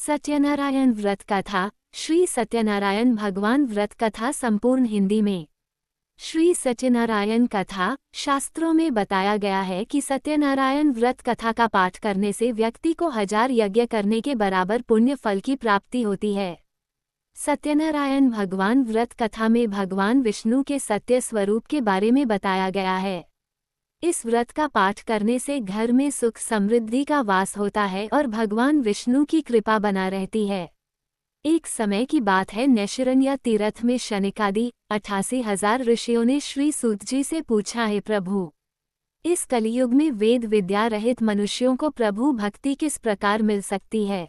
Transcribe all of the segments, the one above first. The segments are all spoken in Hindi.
सत्यनारायण व्रत कथा। श्री सत्यनारायण भगवान व्रत कथा संपूर्ण हिंदी में। श्री सत्यनारायण कथा शास्त्रों में बताया गया है कि सत्यनारायण व्रत कथा का पाठ करने से व्यक्ति को 1000 यज्ञ करने के बराबर पुण्य फल की प्राप्ति होती है। सत्यनारायण भगवान व्रत कथा में भगवान विष्णु के सत्य स्वरूप के बारे में बताया गया है। इस व्रत का पाठ करने से घर में सुख समृद्धि का वास होता है और भगवान विष्णु की कृपा बना रहती है। एक समय की बात है, नैशिरण्य तीर्थ में शनिकादि 88,000 ऋषियों ने श्री सूत जी से पूछा, है प्रभु, इस कलियुग में वेद विद्या रहित मनुष्यों को प्रभु भक्ति किस प्रकार मिल सकती है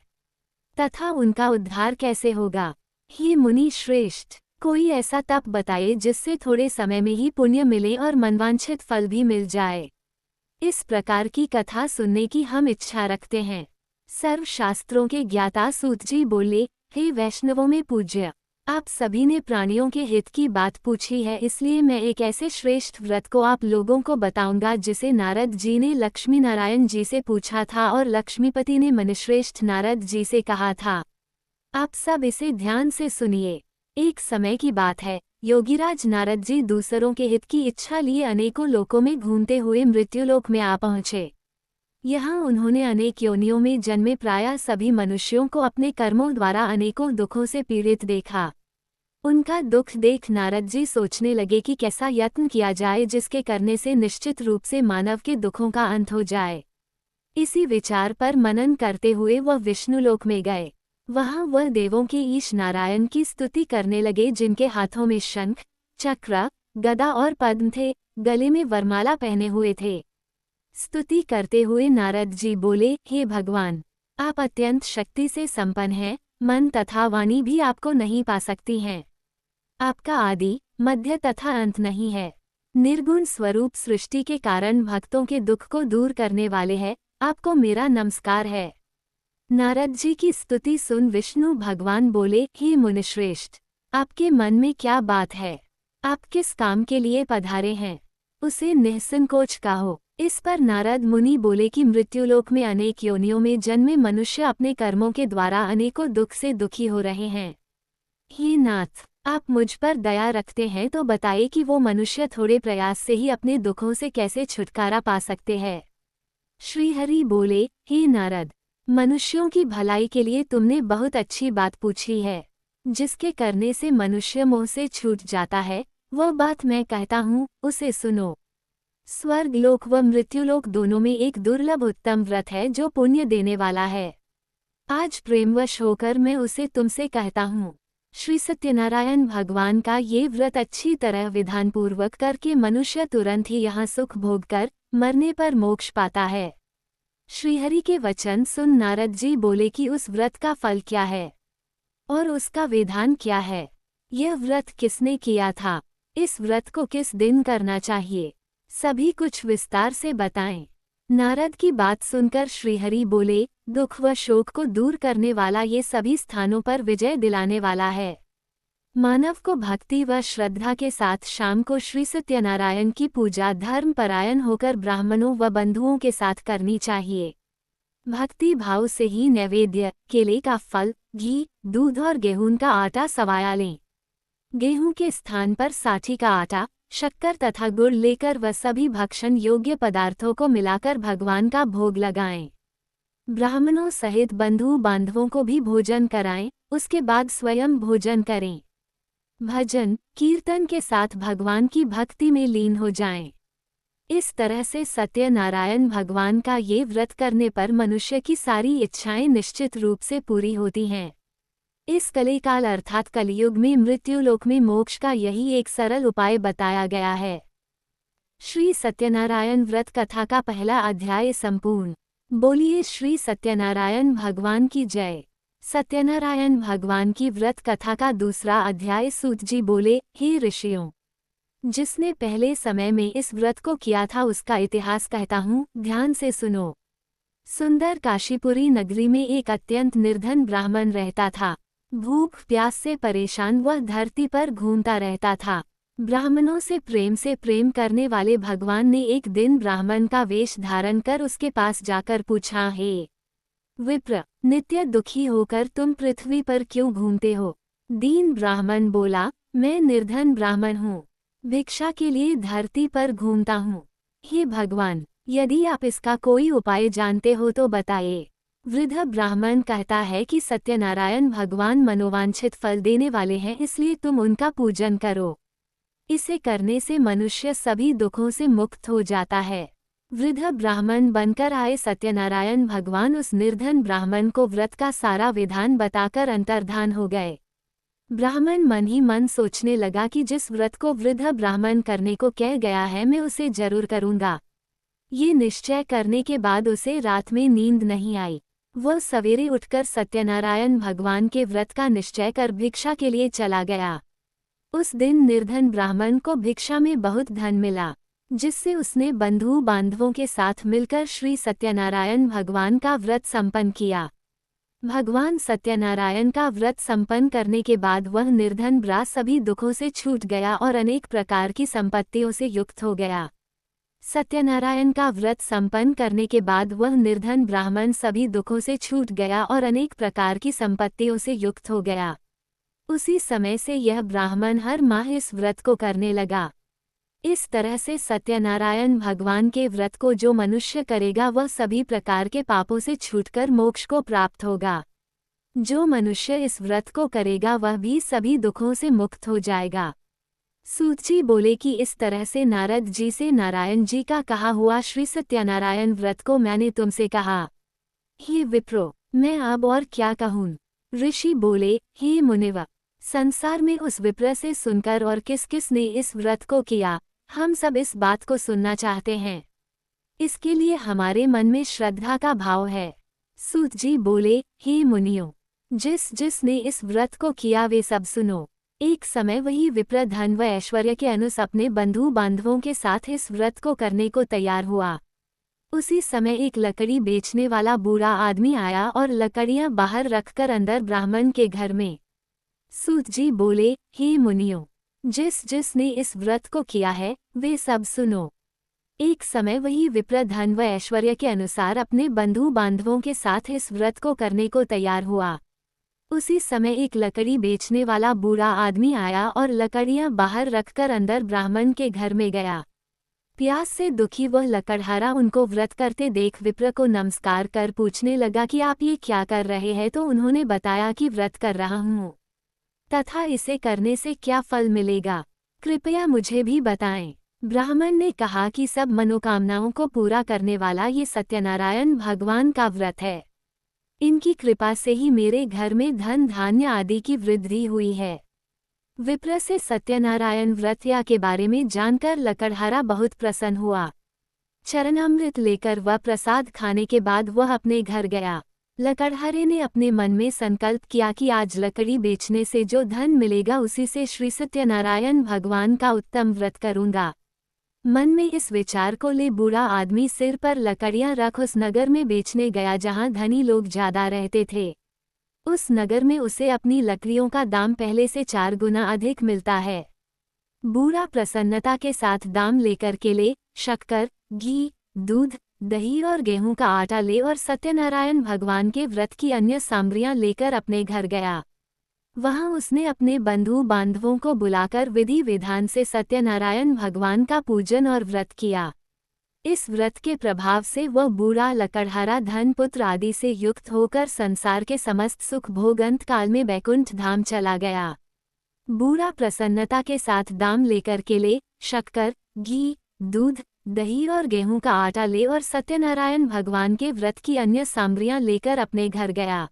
तथा उनका उद्धार कैसे होगा। हे मुनि श्रेष्ठ, कोई ऐसा तप बताए जिससे थोड़े समय में ही पुण्य मिले और मनवांछित फल भी मिल जाए। इस प्रकार की कथा सुनने की हम इच्छा रखते हैं। सर्व शास्त्रों के ज्ञाता सूत जी बोले, हे वैष्णवों में पूज्य, आप सभी ने प्राणियों के हित की बात पूछी है, इसलिए मैं एक ऐसे श्रेष्ठ व्रत को आप लोगों को बताऊंगा जिसे नारद जी ने लक्ष्मी नारायण जी से पूछा था और लक्ष्मीपति ने मुनिश्रेष्ठ नारद जी से कहा था। आप सब इसे ध्यान से सुनिए। एक समय की बात है, योगीराज नारद जी दूसरों के हित की इच्छा लिए अनेकों लोकों में घूमते हुए मृत्युलोक में आ पहुँचे। यहाँ उन्होंने अनेक योनियों में जन्मे प्रायः सभी मनुष्यों को अपने कर्मों द्वारा अनेकों दुखों से पीड़ित देखा। उनका दुख देख नारद जी सोचने लगे कि कैसा यत्न किया जाए जिसके करने से निश्चित रूप से मानव के दुखों का अंत हो जाए। इसी विचार पर मनन करते हुए वह विष्णुलोक में गए। वहाँ वह देवों के ईश नारायण की स्तुति करने लगे, जिनके हाथों में शंख, चक्र, गदा और पद्म थे, गले में वरमाला पहने हुए थे। स्तुति करते हुए नारद जी बोले, हे भगवान, आप अत्यंत शक्ति से संपन्न हैं, मन तथा वाणी भी आपको नहीं पा सकती हैं। आपका आदि, मध्य तथा अंत नहीं है। निर्गुण स्वरूप सृष्टि के कारण भक्तों के दुख को दूर करने वाले हैं, आपको मेरा नमस्कार है। नारद जी की स्तुति सुन विष्णु भगवान बोले, हे मुनिश्रेष्ठ, आपके मन में क्या बात है? आप किस काम के लिए पधारे हैं? उसे निःसंकोच कहो। इस पर नारद मुनि बोले कि मृत्युलोक में अनेक योनियों में जन्मे मनुष्य अपने कर्मों के द्वारा अनेकों दुख से दुखी हो रहे हैं। हे नाथ, आप मुझ पर दया रखते हैं तो बताइए कि वो मनुष्य थोड़े प्रयास से ही अपने दुखों से कैसे छुटकारा पा सकते हैं। श्रीहरि बोले, हे नारद, मनुष्यों की भलाई के लिए तुमने बहुत अच्छी बात पूछी है। जिसके करने से मनुष्य मोह से छूट जाता है, वह बात मैं कहता हूँ, उसे सुनो। स्वर्गलोक व मृत्युलोक दोनों में एक दुर्लभ उत्तम व्रत है जो पुण्य देने वाला है। आज प्रेमवश होकर मैं उसे तुमसे कहता हूँ। श्री सत्यनारायण भगवान का ये व्रत अच्छी तरह विधानपूर्वक करके मनुष्य तुरंत ही यहाँ सुख भोग कर मरने पर मोक्ष पाता है। श्रीहरि के वचन सुन नारद जी बोले कि उस व्रत का फल क्या है और उसका विधान क्या है। यह व्रत किसने किया था? इस व्रत को किस दिन करना चाहिए? सभी कुछ विस्तार से बताएं। नारद की बात सुनकर श्रीहरि बोले, दुख व शोक को दूर करने वाला ये सभी स्थानों पर विजय दिलाने वाला है। मानव को भक्ति व श्रद्धा के साथ शाम को श्री सत्यनारायण की पूजा धर्म परायण होकर ब्राह्मणों व बंधुओं के साथ करनी चाहिए। भक्ति भाव से ही नैवेद्य, केले का फल, घी, दूध और गेहूं का आटा सवाया लें। गेहूं के स्थान पर साठी का आटा, शक्कर तथा गुड़ लेकर व सभी भक्षण योग्य पदार्थों को मिलाकर भगवान का भोग लगाएं। ब्राह्मणों सहित बंधु बांधवों को भी भोजन कराएं, उसके बाद स्वयं भोजन करें। भजन कीर्तन के साथ भगवान की भक्ति में लीन हो जाएं। इस तरह से सत्यनारायण भगवान का ये व्रत करने पर मनुष्य की सारी इच्छाएं निश्चित रूप से पूरी होती हैं। इस कलिकाल अर्थात कलियुग में मृत्युलोक में मोक्ष का यही एक सरल उपाय बताया गया है। श्री सत्यनारायण व्रत कथा का पहला अध्याय संपूर्ण। बोलिए श्री सत्यनारायण भगवान की जय। सत्यनारायण भगवान की व्रत कथा का दूसरा अध्याय। सूत जी बोले, हे ऋषियों, जिसने पहले समय में इस व्रत को किया था उसका इतिहास कहता हूँ, ध्यान से सुनो। सुंदर काशीपुरी नगरी में एक अत्यंत निर्धन ब्राह्मण रहता था। भूख प्यास से परेशान वह धरती पर घूमता रहता था। ब्राह्मणों से प्रेम करने वाले भगवान ने एक दिन ब्राह्मण का वेश धारण कर उसके पास जाकर पूछा, हे विप्र, नित्य दुखी होकर तुम पृथ्वी पर क्यों घूमते हो? दीन ब्राह्मण बोला, मैं निर्धन ब्राह्मण हूँ, भिक्षा के लिए धरती पर घूमता हूँ। हे भगवान, यदि आप इसका कोई उपाय जानते हो तो बताइए। वृद्ध ब्राह्मण कहता है कि सत्यनारायण भगवान मनोवांछित फल देने वाले हैं, इसलिए तुम उनका पूजन करो। इसे करने से मनुष्य सभी दुखों से मुक्त हो जाता है। वृद्ध ब्राह्मण बनकर आए सत्यनारायण भगवान उस निर्धन ब्राह्मण को व्रत का सारा विधान बताकर अंतर्धान हो गए। ब्राह्मण मन ही मन सोचने लगा कि जिस व्रत को वृद्ध ब्राह्मण करने को कह गया है मैं उसे जरूर करूंगा। ये निश्चय करने के बाद उसे रात में नींद नहीं आई। वह सवेरे उठकर सत्यनारायण भगवान के व्रत का निश्चय कर भिक्षा के लिए चला गया। उस दिन निर्धन ब्राह्मण को भिक्षा में बहुत धन मिला, जिससे उसने बंधु बांधवों के साथ मिलकर श्री सत्यनारायण भगवान का व्रत संपन्न किया। भगवान सत्यनारायण का व्रत संपन्न करने के बाद वह निर्धन ब्रा सभी दुखों से छूट गया और अनेक प्रकार की संपत्तियों से युक्त हो गया। सत्यनारायण का व्रत संपन्न करने के बाद वह निर्धन ब्राह्मण सभी दुखों से छूट गया और अनेक प्रकार की संपत्तियों से युक्त हो गया। उसी समय से यह ब्राह्मण हर माह इस व्रत को करने लगा। इस तरह से सत्यनारायण भगवान के व्रत को जो मनुष्य करेगा वह सभी प्रकार के पापों से छूटकर मोक्ष को प्राप्त होगा। जो मनुष्य इस व्रत को करेगा वह भी सभी दुखों से मुक्त हो जाएगा। सूत जी बोले कि इस तरह से नारद जी से नारायण जी का कहा हुआ श्री सत्यनारायण व्रत को मैंने तुमसे कहा। हे विप्रो, मैं अब और क्या कहूँ? ऋषि बोले, हे मुनिव, संसार में उस विप्र से सुनकर और किस किस ने इस व्रत को किया, हम सब इस बात को सुनना चाहते हैं। इसके लिए हमारे मन में श्रद्धा का भाव है। सूत जी बोले, हे मुनियों, जिस जिस ने इस व्रत को किया वे सब सुनो। एक समय वही विप्र धन व ऐश्वर्य के अनुस अपने बंधु बांधवों के साथ इस व्रत को करने को तैयार हुआ। उसी समय एक लकड़ी बेचने वाला बूढ़ा आदमी आया और लकड़ियां बाहर रखकर अंदर ब्राह्मण के घर में। सूत जी बोले, हे मुनियों, जिस जिस ने इस व्रत को किया है वे सब सुनो। एक समय वही विप्र धन व ऐश्वर्य के अनुसार अपने बंधु बांधवों के साथ इस व्रत को करने को तैयार हुआ। उसी समय एक लकड़ी बेचने वाला बूढ़ा आदमी आया और लकड़ियां बाहर रखकर अंदर ब्राह्मण के घर में गया। प्यास से दुखी वह लकड़हारा उनको व्रत करते देख विप्र को नमस्कार कर पूछने लगा कि आप ये क्या कर रहे हैं? तो उन्होंने बताया कि व्रत कर रहा हूँ तथा इसे करने से क्या फल मिलेगा, कृपया मुझे भी बताएं। ब्राह्मण ने कहा कि सब मनोकामनाओं को पूरा करने वाला ये सत्यनारायण भगवान का व्रत है। इनकी कृपा से ही मेरे घर में धन धान्य आदि की वृद्धि हुई है। विप्र से सत्यनारायण व्रत या के बारे में जानकर लकड़हारा बहुत प्रसन्न हुआ। चरणामृत लेकर वह प्रसाद खाने के बाद वह अपने घर गया। लकड़हारे ने अपने मन में संकल्प किया कि आज लकड़ी बेचने से जो धन मिलेगा उसी से श्री सत्यनारायण भगवान का उत्तम व्रत करूंगा। मन में इस विचार को ले बूढ़ा आदमी सिर पर लकड़ियां रख उस नगर में बेचने गया जहां धनी लोग ज्यादा रहते थे। उस नगर में उसे अपनी लकड़ियों का दाम पहले से 4 गुना अधिक मिलता है। बूढ़ा प्रसन्नता के साथ दाम लेकर केले, शक्कर, घी, दूध, दही और गेहूं का आटा ले और सत्यनारायण भगवान के व्रत की अन्य सामग्रियां लेकर अपने घर गया। वहां उसने अपने बंधु बांधवों को बुलाकर विधि विधान से सत्यनारायण भगवान का पूजन और व्रत किया। इस व्रत के प्रभाव से वह बूढ़ा लकड़हारा धन पुत्र आदि से युक्त होकर संसार के समस्त सुख भोग अंत काल में बैकुंठ धाम चला गया। बूढ़ा प्रसन्नता के साथ दाम लेकर केले, शक्कर, घी, दूध, दही और गेहूं का आटा ले और सत्यनारायण भगवान के व्रत की अन्य सामग्रियां लेकर अपने घर गया।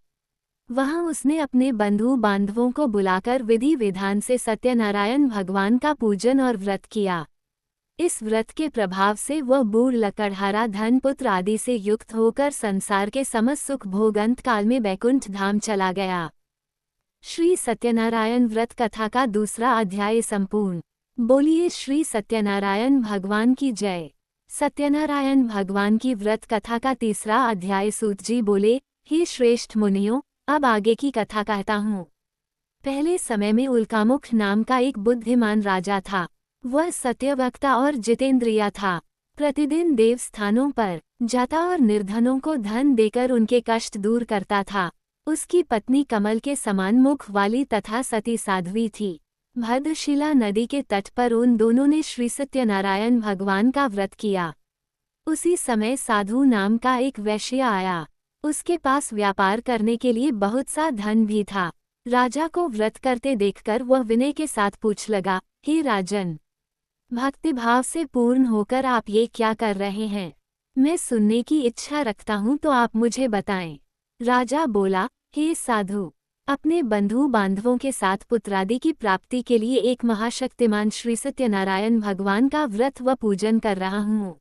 वहां उसने अपने बंधु बांधवों को बुलाकर विधि विधान से सत्यनारायण भगवान का पूजन और व्रत किया। इस व्रत के प्रभाव से वह बूढ़ लकड़हारा धन पुत्र आदि से युक्त होकर संसार के समस्त सुख भोग अंत काल में बैकुंठ धाम चला गया। श्री सत्यनारायण व्रत कथा का दूसरा अध्याय संपूर्ण। बोलिए श्री सत्यनारायण भगवान की जय। सत्यनारायण भगवान की व्रत कथा का तीसरा अध्याय। सूत जी बोले, हे श्रेष्ठ मुनियों, अब आगे की कथा कहता हूँ। पहले समय में उल्कामुख नाम का एक बुद्धिमान राजा था। वह सत्यवक्ता और जितेंद्रिया था। प्रतिदिन देव स्थानों पर जाता और निर्धनों को धन देकर उनके कष्ट दूर करता था। उसकी पत्नी कमल के समान मुख वाली तथा सती साध्वी थी। भद्रशिला नदी के तट पर उन दोनों ने श्री सत्यनारायण भगवान का व्रत किया। उसी समय साधु नाम का एक वैश्य आया। उसके पास व्यापार करने के लिए बहुत सा धन भी था। राजा को व्रत करते देखकर वह विनय के साथ पूछ लगा, हे राजन, भक्तिभाव से पूर्ण होकर आप ये क्या कर रहे हैं? मैं सुनने की इच्छा रखता हूँ तो आप मुझे बताएं। राजा बोला, हे साधु, अपने बंधु बांधवों के साथ पुत्रादि की प्राप्ति के लिए एक महाशक्तिमान श्री सत्यनारायण भगवान का व्रत व पूजन कर रहा हूँ।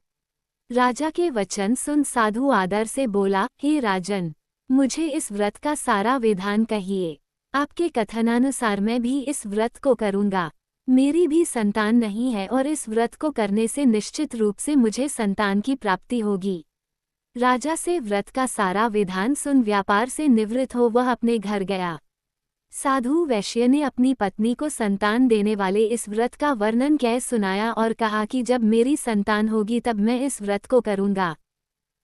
राजा के वचन सुन साधु आदर से बोला, हे राजन, मुझे इस व्रत का सारा विधान कहिए। आपके कथनानुसार मैं भी इस व्रत को करूँगा। मेरी भी संतान नहीं है और इस व्रत को करने से निश्चित रूप से मुझे संतान की प्राप्ति होगी। राजा से व्रत का सारा विधान सुन व्यापार से निवृत्त हो वह अपने घर गया। साधु वैश्य ने अपनी पत्नी को संतान देने वाले इस व्रत का वर्णन कह सुनाया और कहा कि जब मेरी संतान होगी तब मैं इस व्रत को करूँगा।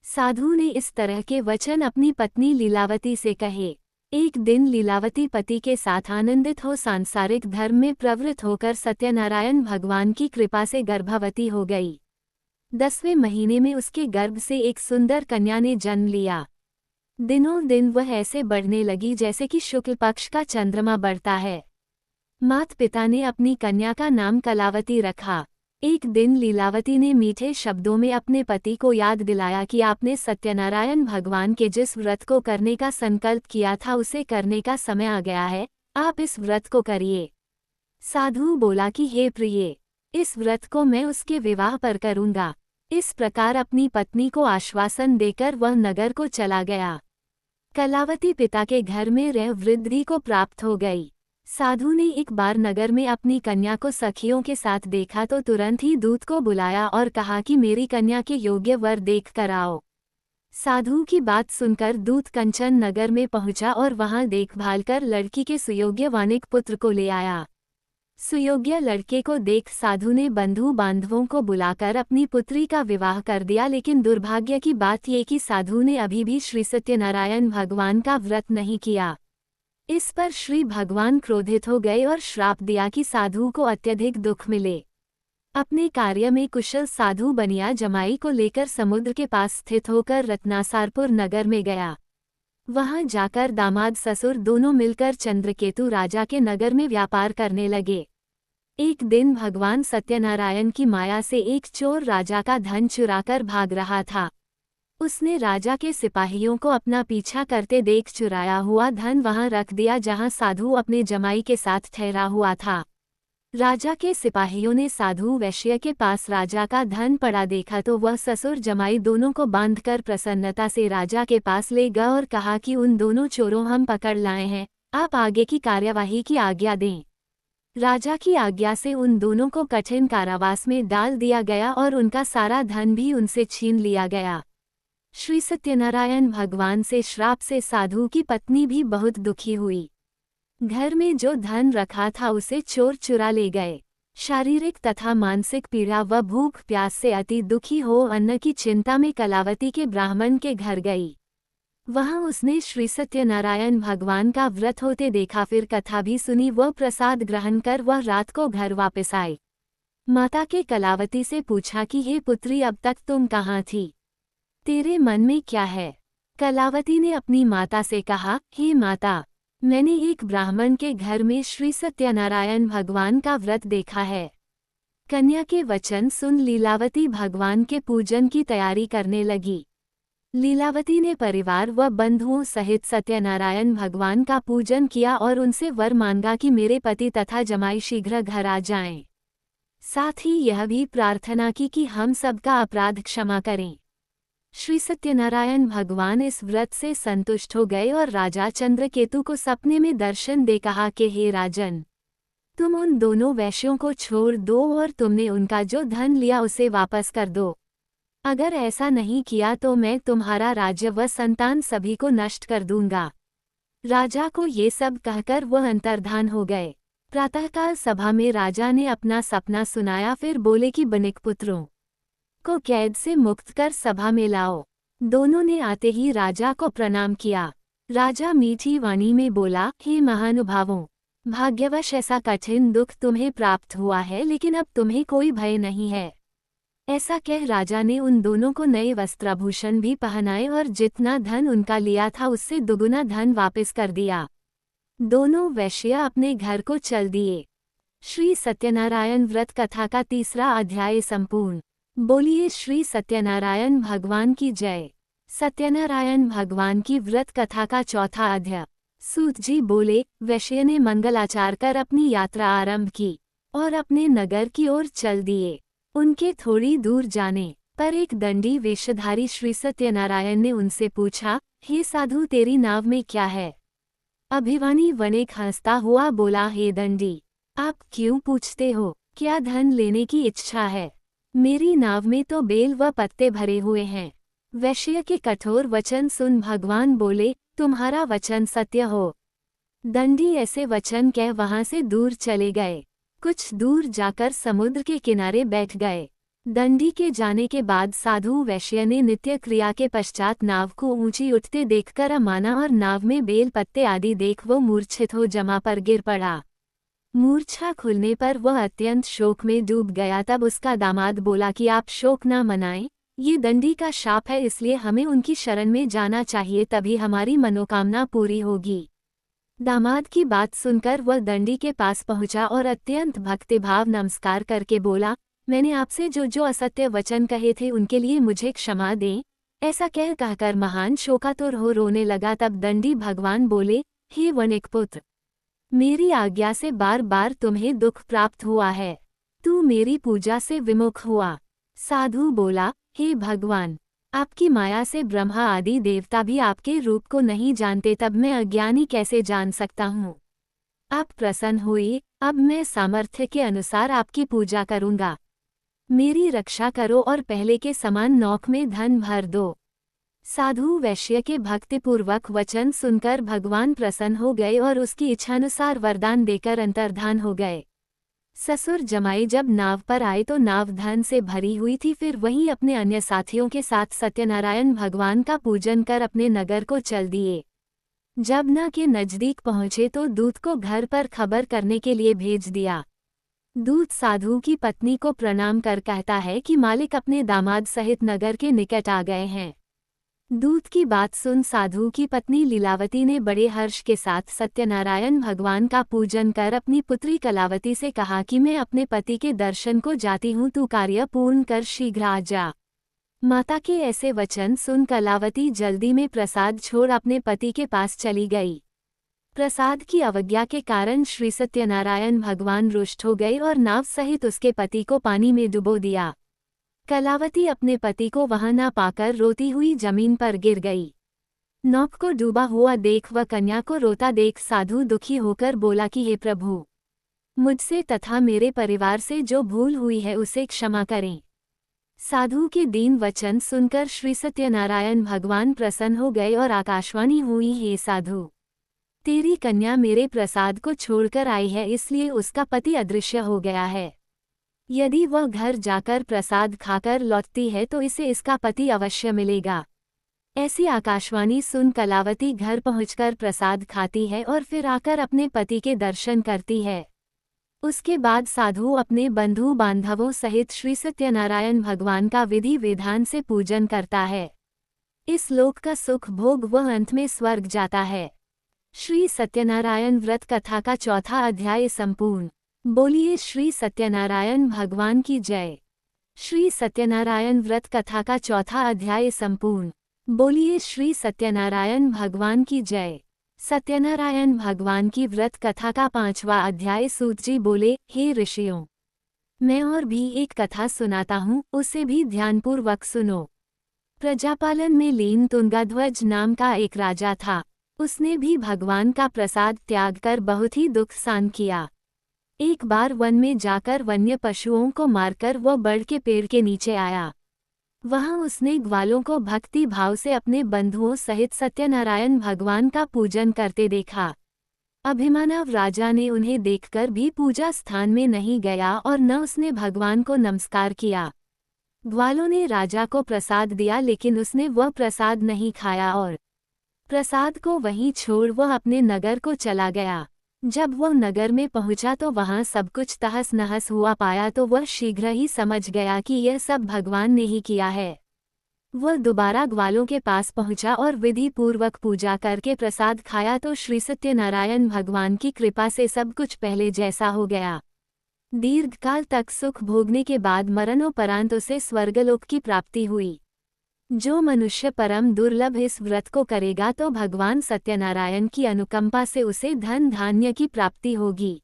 साधु ने इस तरह के वचन अपनी पत्नी लीलावती से कहे। एक दिन लीलावती पति के साथ आनंदित हो सांसारिक धर्म में प्रवृत्त होकर सत्यनारायण भगवान की कृपा से गर्भवती हो गई। 10वें महीने में उसके गर्भ से एक सुंदर कन्या ने जन्म लिया। दिनों दिन वह ऐसे बढ़ने लगी जैसे कि शुक्ल पक्ष का चंद्रमा बढ़ता है। माता पिता ने अपनी कन्या का नाम कलावती रखा। एक दिन लीलावती ने मीठे शब्दों में अपने पति को याद दिलाया कि आपने सत्यनारायण भगवान के जिस व्रत को करने का संकल्प किया था उसे करने का समय आ गया है, आप इस व्रत को करिए। साधु बोला कि हे प्रिय, इस व्रत को मैं उसके विवाह पर करूँगा। इस प्रकार अपनी पत्नी को आश्वासन देकर वह नगर को चला गया। कलावती पिता के घर में रह वृद्धि को प्राप्त हो गई। साधु ने एक बार नगर में अपनी कन्या को सखियों के साथ देखा तो तुरंत ही दूत को बुलाया और कहा कि मेरी कन्या के योग्य वर देख कर आओ। साधु की बात सुनकर दूत कंचन नगर में पहुंचा और वहां देखभाल कर लड़की के सुयोग्य वानिक पुत्र को ले आया। सुयोग्य लड़के को देख साधु ने बंधु बांधवों को बुलाकर अपनी पुत्री का विवाह कर दिया, लेकिन दुर्भाग्य की बात ये कि साधु ने अभी भी श्री सत्यनारायण भगवान का व्रत नहीं किया। इस पर श्री भगवान क्रोधित हो गए और श्राप दिया कि साधु को अत्यधिक दुख मिले। अपने कार्य में कुशल साधु बनिया जमाई को लेकर समुद्र के पास स्थित होकर रत्नासारपुर नगर में गया। वहां जाकर दामाद ससुर दोनों मिलकर चंद्रकेतु राजा के नगर में व्यापार करने लगे। एक दिन भगवान सत्यनारायण की माया से एक चोर राजा का धन चुराकर भाग रहा था। उसने राजा के सिपाहियों को अपना पीछा करते देख चुराया हुआ धन वहां रख दिया जहां साधु अपने जमाई के साथ ठहरा हुआ था। राजा के सिपाहियों ने साधु वैश्य के पास राजा का धन पड़ा देखा तो वह ससुर जमाई दोनों को बांधकर प्रसन्नता से राजा के पास ले गए और कहा कि उन दोनों चोरों हम पकड़ लाए हैं, आप आगे की कार्यवाही की आज्ञा दें। राजा की आज्ञा से उन दोनों को कठिन कारावास में डाल दिया गया और उनका सारा धन भी उनसे छीन लिया गया। श्री सत्यनारायण भगवान से श्राप से साधु की पत्नी भी बहुत दुखी हुई। घर में जो धन रखा था उसे चोर चुरा ले गए। शारीरिक तथा मानसिक पीड़ा व भूख प्यास से अति दुखी हो अन्न की चिंता में कलावती के ब्राह्मण के घर गई। वहां उसने श्री सत्यनारायण भगवान का व्रत होते देखा, फिर कथा भी सुनी। वह प्रसाद ग्रहण कर वह रात को घर वापस आई। माता के कलावती से पूछा कि हे पुत्री, अब तक तुम कहाँ थी? तेरे मन में क्या है? कलावती ने अपनी माता से कहा, हे माता, मैंने एक ब्राह्मण के घर में श्री सत्यनारायण भगवान का व्रत देखा है। कन्या के वचन सुन लीलावती भगवान के पूजन की तैयारी करने लगी। लीलावती ने परिवार व बंधुओं सहित सत्यनारायण भगवान का पूजन किया और उनसे वर मांगा कि मेरे पति तथा जमाई शीघ्र घर आ जाएं। साथ ही यह भी प्रार्थना की कि हम सबका अपराध क्षमा करें। श्री सत्यनारायण भगवान इस व्रत से संतुष्ट हो गए और राजा चंद्रकेतु को सपने में दर्शन दे कहा कि हे राजन, तुम उन दोनों वैश्यों को छोड़ दो और तुमने उनका जो धन लिया उसे वापस कर दो। अगर ऐसा नहीं किया तो मैं तुम्हारा राज्य व संतान सभी को नष्ट कर दूंगा। राजा को ये सब कहकर वह अंतर्धान हो गए। प्रातःकाल सभा में राजा ने अपना सपना सुनाया, फिर बोले कि बनिक पुत्रों को कैद से मुक्त कर सभा में लाओ। दोनों ने आते ही राजा को प्रणाम किया। राजा मीठी वाणी में बोला, हे महानुभावों, भाग्यवश ऐसा कठिन दुख तुम्हें प्राप्त हुआ है, लेकिन अब तुम्हें कोई भय नहीं है। ऐसा कह राजा ने उन दोनों को नए वस्त्राभूषण भी पहनाए और जितना धन उनका लिया था उससे दुगुना धन वापस कर दिया। दोनों वैश्य अपने घर को चल दिए। श्री सत्यनारायण व्रत कथा का 3रा अध्याय संपूर्ण। बोलिए श्री सत्यनारायण भगवान की जय। सत्यनारायण भगवान की व्रत कथा का 4था अध्याय। सूत जी बोले, वैश्य ने मंगलाचार कर अपनी यात्रा आरंभ की और अपने नगर की ओर चल दिए। उनके थोड़ी दूर जाने पर एक दंडी वेशधारी श्री सत्यनारायण ने उनसे पूछा, हे साधु, तेरी नाव में क्या है? अभिमानी वणिक हंसता हुआ बोला, हे दंडी, आप क्यों पूछते हो? क्या धन लेने की इच्छा है? मेरी नाव में तो बेल व पत्ते भरे हुए हैं। वैश्य के कठोर वचन सुन भगवान बोले, तुम्हारा वचन सत्य हो। दंडी ऐसे वचन कह वहां से दूर चले गए। कुछ दूर जाकर समुद्र के किनारे बैठ गए। दंडी के जाने के बाद साधु वैश्य ने नित्य क्रिया के पश्चात नाव को ऊंची उठते देखकर माना और नाव में बेल पत्ते आदि देख वो मूर्छित हो जमा पर गिर पड़ा। मूर्छा खुलने पर वह अत्यंत शोक में डूब गया। तब उसका दामाद बोला कि आप शोक न मनाएं, ये दंडी का शाप है, इसलिए हमें उनकी शरण में जाना चाहिए, तभी हमारी मनोकामना पूरी होगी। दामाद की बात सुनकर वह दंडी के पास पहुंचा और अत्यंत भक्तिभाव नमस्कार करके बोला, मैंने आपसे जो असत्य वचन कहे थे उनके लिए मुझे क्षमा दें। ऐसा कहकर महान शोकातुर हो रोने लगा। तब दंडी भगवान बोले, हे वणिक पुत्र, मेरी आज्ञा से बार बार तुम्हें दुख प्राप्त हुआ है। तू मेरी पूजा से विमुख हुआ। साधु बोला, हे भगवान, आपकी माया से ब्रह्मा आदि देवता भी आपके रूप को नहीं जानते, तब मैं अज्ञानी कैसे जान सकता हूँ? आप प्रसन्न हुए, अब मैं सामर्थ्य के अनुसार आपकी पूजा करूँगा। मेरी रक्षा करो और पहले के समान नौक में धन भर दो। साधु वैश्य के भक्तिपूर्वक वचन सुनकर भगवान प्रसन्न हो गए और उसकी इच्छानुसार वरदान देकर अंतर्धान हो गए। ससुर जमाई जब नाव पर आए तो नाव धन से भरी हुई थी। फिर वहीं अपने अन्य साथियों के साथ सत्यनारायण भगवान का पूजन कर अपने नगर को चल दिए। जब न के नजदीक पहुंचे तो दूत को घर पर खबर करने के लिए भेज दिया। दूत साधु की पत्नी को प्रणाम कर कहता है कि मालिक अपने दामाद सहित नगर के निकट आ गए हैं। दूत की बात सुन साधु की पत्नी लीलावती ने बड़े हर्ष के साथ सत्यनारायण भगवान का पूजन कर अपनी पुत्री कलावती से कहा कि मैं अपने पति के दर्शन को जाती हूँ, तू कार्य पूर्ण कर शीघ्र आ जा। माता के ऐसे वचन सुन कलावती जल्दी में प्रसाद छोड़ अपने पति के पास चली गई। प्रसाद की अवज्ञा के कारण श्री सत्यनारायण भगवान रुष्ट हो गए और नाव सहित उसके पति को पानी में डुबो दिया। कलावती अपने पति को वहां न पाकर रोती हुई जमीन पर गिर गई। नौक को डूबा हुआ देख व कन्या को रोता देख साधु दुखी होकर बोला कि हे प्रभु, मुझसे तथा मेरे परिवार से जो भूल हुई है उसे क्षमा करें। साधु के दीन वचन सुनकर श्री सत्यनारायण भगवान प्रसन्न हो गए और आकाशवाणी हुई, हे साधु, तेरी कन्या मेरे प्रसाद को छोड़कर आई है, इसलिए उसका पति अदृश्य हो गया है। यदि वह घर जाकर प्रसाद खाकर लौटती है तो इसे इसका पति अवश्य मिलेगा। ऐसी आकाशवाणी सुन कलावती घर पहुंचकर प्रसाद खाती है और फिर आकर अपने पति के दर्शन करती है। उसके बाद साधु अपने बंधु बांधवों सहित श्री सत्यनारायण भगवान का विधि विधान से पूजन करता है। इस लोक का सुख भोग वह अंत में स्वर्ग जाता है। श्री सत्यनारायण व्रत कथा का 4था अध्याय संपूर्ण। बोलिए श्री सत्यनारायण भगवान की जय। श्री सत्यनारायण व्रत कथा का 4था अध्याय संपूर्ण। बोलिए श्री सत्यनारायण भगवान की जय। सत्यनारायण भगवान की व्रत कथा का 5वां अध्याय। सूत जी बोले, हे ऋषियों, मैं और भी एक कथा सुनाता हूँ, उसे भी ध्यानपूर्वक सुनो। प्रजापालन में लीन तुंगाध्वज नाम का एक राजा था। उसने भी भगवान का प्रसाद त्याग कर बहुत ही दुख सहन किया। एक बार वन में जाकर वन्य पशुओं को मारकर वह बड़ के पेड़ के नीचे आया। वहां उसने ग्वालों को भक्ति भाव से अपने बंधुओं सहित सत्यनारायण भगवान का पूजन करते देखा। अभिमानव राजा ने उन्हें देखकर भी पूजा स्थान में नहीं गया और न उसने भगवान को नमस्कार किया। ग्वालों ने राजा को प्रसाद दिया, लेकिन उसने वह प्रसाद नहीं खाया और प्रसाद को वहीं छोड़ वह अपने नगर को चला गया। जब वह नगर में पहुंचा तो वहां सब कुछ तहस नहस हुआ पाया तो वह शीघ्र ही समझ गया कि यह सब भगवान ने ही किया है। वह दोबारा ग्वालों के पास पहुंचा और विधि पूर्वक पूजा करके प्रसाद खाया तो श्री सत्यनारायण भगवान की कृपा से सब कुछ पहले जैसा हो गया। दीर्घकाल तक सुख भोगने के बाद मरणोपरांत उसे स्वर्गलोक की प्राप्ति हुई। जो मनुष्य परम दुर्लभ इस व्रत को करेगा तो भगवान सत्यनारायण की अनुकंपा से उसे धन धान्य की प्राप्ति होगी।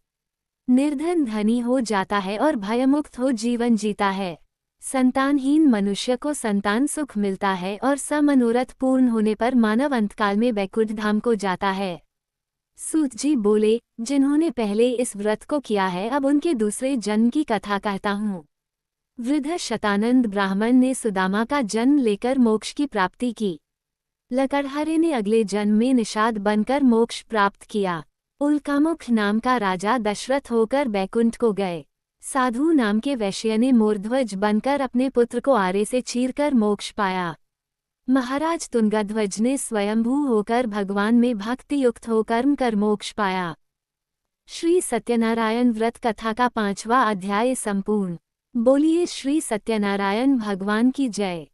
निर्धन धनी हो जाता है और भयमुक्त हो जीवन जीता है। संतानहीन मनुष्य को संतान सुख मिलता है और समनोरथ पूर्ण होने पर मानव अंतकाल में बैकुंठ धाम को जाता है। सूत जी बोले, जिन्होंने पहले इस व्रत को किया है अब उनके दूसरे जन्म की कथा कहता हूँ। वृद्ध शतानंद ब्राह्मण ने सुदामा का जन्म लेकर मोक्ष की प्राप्ति की। लकड़हारे ने अगले जन्म में निषाद बनकर मोक्ष प्राप्त किया। उल्कामुख नाम का राजा दशरथ होकर बैकुंठ को गए। साधु नाम के वैश्य ने मोरध्वज बनकर अपने पुत्र को आरे से चीरकर मोक्ष पाया। महाराज तुंगध्वज ने स्वयंभू होकर भगवान में भक्ति युक्त हो कर्म कर मोक्ष पाया। श्री सत्यनारायण व्रत कथा का 5वां अध्याय संपूर्ण। बोलिए श्री सत्यनारायण भगवान की जय।